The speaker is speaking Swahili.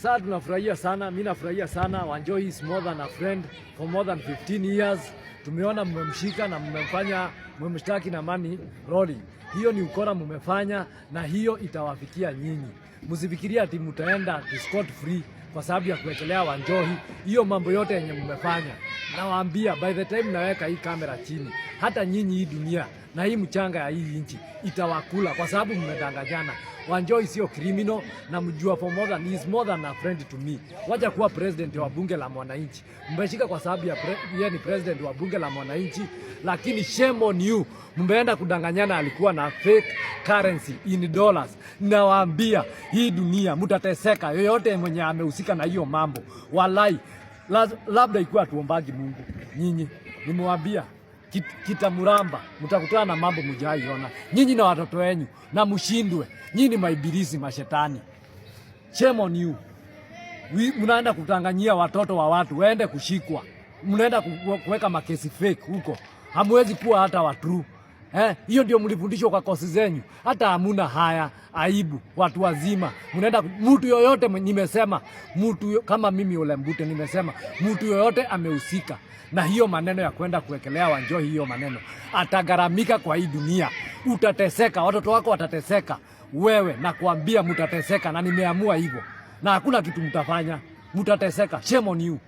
Sasa tunafurahia sana, mimi nafurahia sana. Wanjohi is more than a friend for more than 15 years. Tumeona mmemshika na mmemshtaki na money laundering. Hiyo ni ukora mmefanya na hiyo itawafikia nyinyi. Msifikiria ati mtaenda scot free kwa sababu ya kuwekelea Wanjohi. Hiyo mambo yote yenye mmefanya, nawaambia by the time naweka hii kamera chini, hata nyinyi hii dunia na hii mchanga ya hii nchi itawakula kwa sababu mmedanganyana. Wanjohi sio criminal na mjua he is more than a friend to me. Wacha kuwa president wa bunge la mwananchi. Mmeshika kwa sababu ya yeye ni president wa bunge la mwananchi, lakini shame on you. Mmeenda kudanganyana alikuwa na fake currency in dollars. Nawaambia hii dunia mtateseka, yoyote mwenye amehusika na hiyo mambo. Wallahi labda ikuwa tuombagi Mungu. Nyinyi nimewaambia kitamuramba mtakutana na mambo mjaiona nyinyi na watoto wenu na mshindwe. Nyinyi maibilisi mashetani. Shame on you. Mnaenda kutanganyia watoto wa watu waende kushikwa. Mnaenda kuweka makesi fake huko. Hamwezi kuwa hata wa true. Hiyo ndio mlifundishwa kwa kosi zenyu. Hata hamuna haya, aibu, watu wazima. Mnaenda mtu yoyote, nimesema mtu kama mimi Ole Mbute nimesema mtu yoyote amehusika na hiyo maneno ya kwenda kuwekelea Wanjohi, hiyo maneno atagaramika kwa hii dunia. Utateseka, watoto wako watateseka. Wewe nakwambia mtateseka, na nimeamua hivyo. Na hakuna kitu mtafanya. Mtateseka. Shame on you.